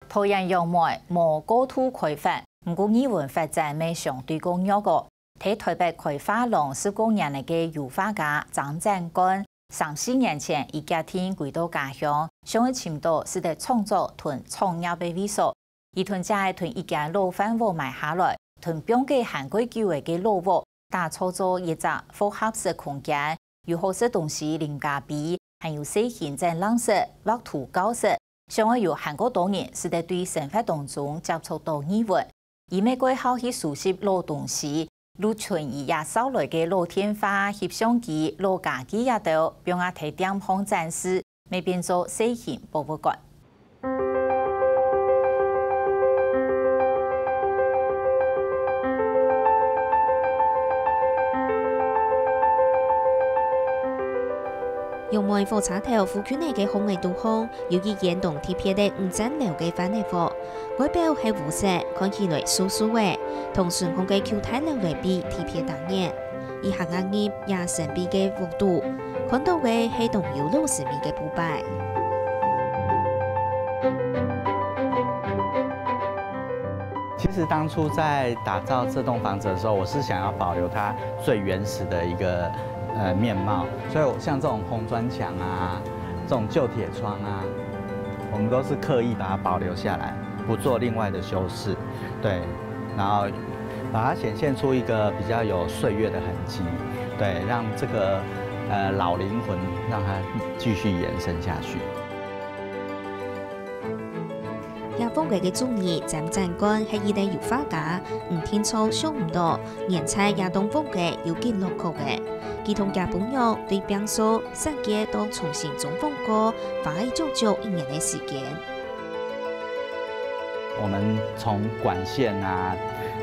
讨厌用媒无高度开发，不过语文发展未相对公约个。喺台北开发廊19年嚟嘅油画家张占官，34年前以家庭回到家乡，想去青岛是得创作同创业嘅位所。伊屯家同一家老饭屋买下来，同标嘅韩国旧嘅老屋，打造做一只复合式空间，有好些东西零加比，还有细型在蓝色、画图高色。想要由韩国多年是得对生活当中接触到语文，而美国好去熟悉老东西。如春意也扫来嘅老天花、翕相机、老家机也都，并啊提点方展示，未变做小型博物馆。用媒火车头附近嘅红卫导航，由于沿动贴片的5层楼嘅反热火，外表系雾色，看起来酥酥嘅，同顺控嘅 Q 太楼类比贴片大眼，以下眼叶也神秘嘅弧度，看到嘅系动有60米嘅布摆。其实当初在打造这栋房子的时候，我是想要保留它最原始的一个面貌，所以像这种红砖墙啊，这种旧铁窗啊，我们都是刻意把它保留下来，不做另外的修饰，对，然后把它显现出一个比较有岁月的痕迹，对，让这个老灵魂让它继续延伸下去。亚风格嘅中意张占官系一代油画家，唔天初想唔到年菜亚东风格有幾落曲嘅。佢同家朋友對變數設計都重新總風過，花了足足1年嘅時間。我們從管線啊，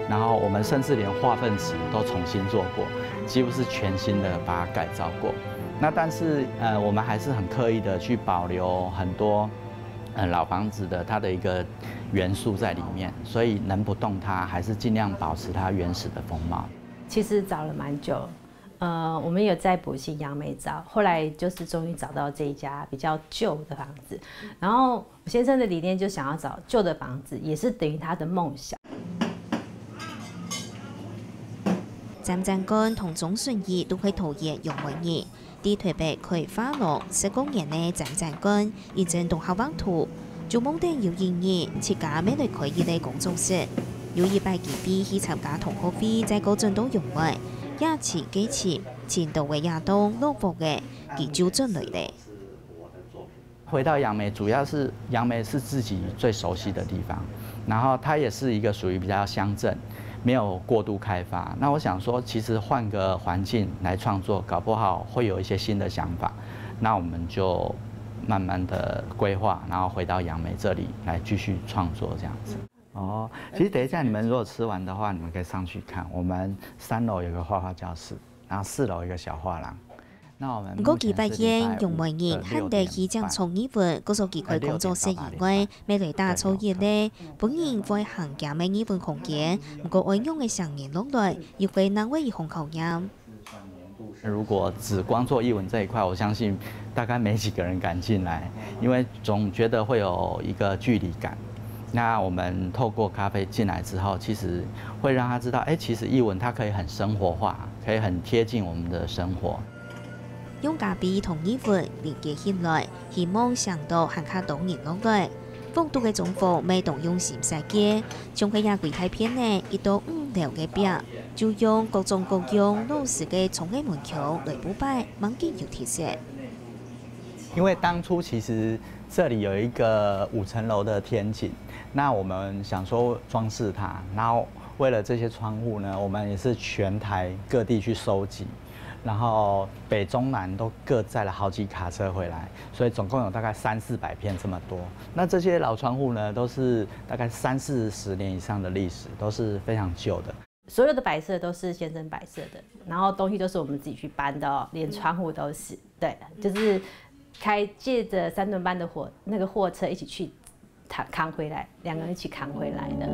然後我們甚至連化糞池都重新做過，幾乎是全新的把它改造過。那但是我們還是很刻意的去保留很多老房子的它的一個元素在裡面，所以能不動它，還是盡量保持它原始的風貌。其實找了蠻久。我们有在埔心杨梅找，后来就是终于找到这一家比较旧的房子。然后我先生的理念就想要找旧的房子，也是等于他的梦想。张占官同钟顺义都係陶冶用文藝，啲台北開花廊19年嘅張占官已經動好畫圖，做夢的有意義，設計美類可以嘅工作室，有100幾筆去參加同學會，在高中都用為。亞詞幾詞，前度嘅亞東落伏嘅，佢就進嚟咧。回到楊梅，主要是楊梅是自己最熟悉的地方，然後它也是一個屬於比較鄉鎮，沒有過度開發。那我想說，其實換個環境來創作，搞不好會有一些新的想法。那我們就慢慢的規劃，然後回到楊梅這裡來繼續創作，這樣子。哦，其實等一下你們如果吃完的話，你們可以上去看。我們3樓有個畫畫教室，然後4樓一個小畫廊。那我們嗰幾百人用媒人肯定已經從語文嗰數機構工作室以外，未來打造業咧，本人會行嘅咩語文空間，唔過愛用嘅成年落來，亦會難為紅口音。如果只光做藝文這一塊，我相信大概沒幾個人敢進來，因為總覺得會有一個距離感。那我們透過咖啡進來之後，其實會讓他知道，其實藝文它可以很生活化，可以很貼近我們的生活。用咖啡同藝文連結起來，希望上到行卡多年落來。風度嘅總部未動用閃世界，從佢亞櫃睇片呢，亦都5樓嘅壁，就用各種各樣老式嘅松嘅門橋來補擺，蠻見有特色。因為當初其實這裡有一個5層樓的天井，那我們想說裝飾它，然後為了這些窗戶呢，我們也是全台各地去收集，然後北中南都各載了好幾卡車回來，所以總共有大概300-400片這麼多。那這些老窗戶呢，都是大概30-40年以上的歷史，都是非常舊的。所有的擺設都是先生擺設的，然後東西都是我們自己去搬的哦，連窗戶都是，對，就是借着3噸半的貨車一起去扛回來，2個人一起扛回來的。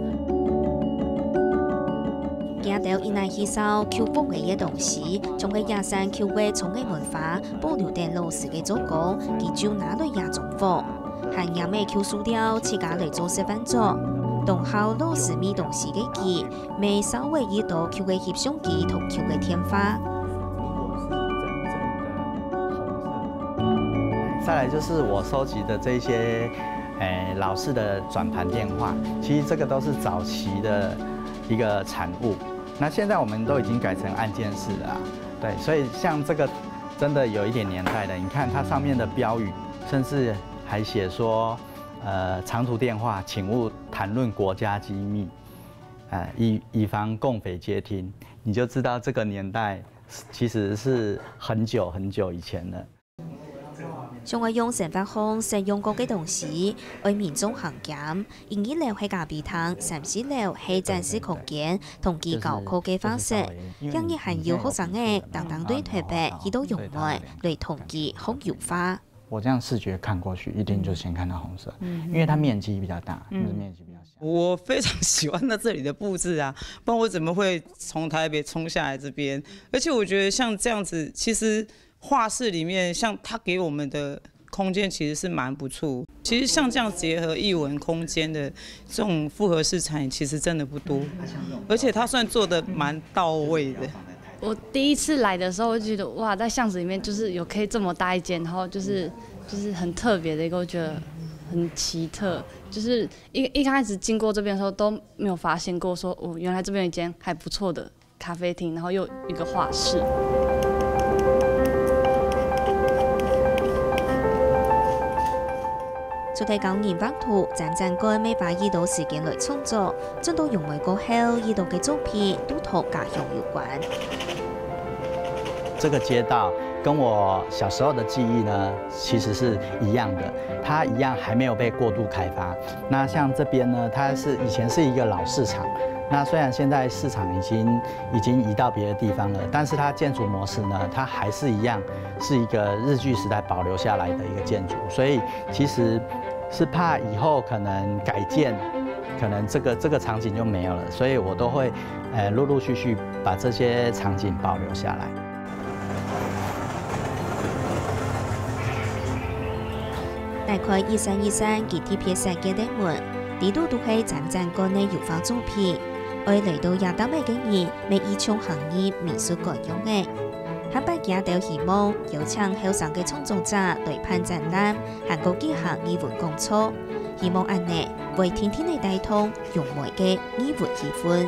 見到一來吸收 Q 風嘅嘢東西，從佢亞山 Q 嘅從嘅文化保留定老式嘅做工，佢就拿來亞中貨。向杨梅 Q 输掉，自家嚟做示范作。同校老师咪同时嘅记，未稍微遇到 Q 嘅翕相机同 Q 嘅天花。再来就是我收集的这些，老式的转盘电话，其实这个都是早期的一个产物。那现在我们都已经改成按键式了，对，所以像这个真的有一点年代的，你看它上面的标语，甚至还写说，长途电话请勿谈论国家机密，以防共匪接听，你就知道这个年代其实是很久很久以前了。上海用成法方使用過嘅同時，為民眾行檢，因一樓係咖啡廳，34樓係展示空間同機構課嘅方式，因亦係要學生嘅等等對特別，亦都用來嚟統計紅油花。我這樣視覺看過去，一定就先看到紅色，因為它面積比較大，就是面積比較小。我非常喜歡它這裡的佈置啊，不然我怎麼會從台北衝下來這邊？而且我覺得像這樣子，其實畫室裡面，像它給我們的空間其實是蠻不錯。其實像這樣結合藝文空間的這種複合式產業，其實真的不多，而且它算做得蠻到位的。我第一次來的時候，我就覺得哇，在巷子裡面就是有可以這麼大一間，然後就是很特別的一個，我覺得很奇特。就是一開始經過這邊的時候都沒有發現過，說哦，原來這邊有一間還不錯的咖啡廳，然後又有一個畫室。做睇9年畫圖，漸漸間未把呢度時間來創作，進到用為過後，呢度嘅作品都同家鄉有關。這個街道跟我小時候的記憶呢，其實是一樣的，它一樣還沒有被過度開發。那像這邊呢，它是以前是一個老市場，那雖然現在市場已經移到別的地方了，但是它建築模式呢，它還是一樣，是一個日據時代保留下來的一個建築，所以其實是怕以後可能改建，可能這個場景就沒有了，所以我都會陸陸續續把這些場景保留下來。大概23佢貼片設計的門，呢度都係漸漸間嘅油畫作品，我嚟到亞當嘅經驗，未以從行業美術改用嘅。下擺家都希望邀請後生嘅創作者來辦展覽，韓國結合藝文工作，希望安尼為天天嘅帶動用愛嘅藝文氣氛。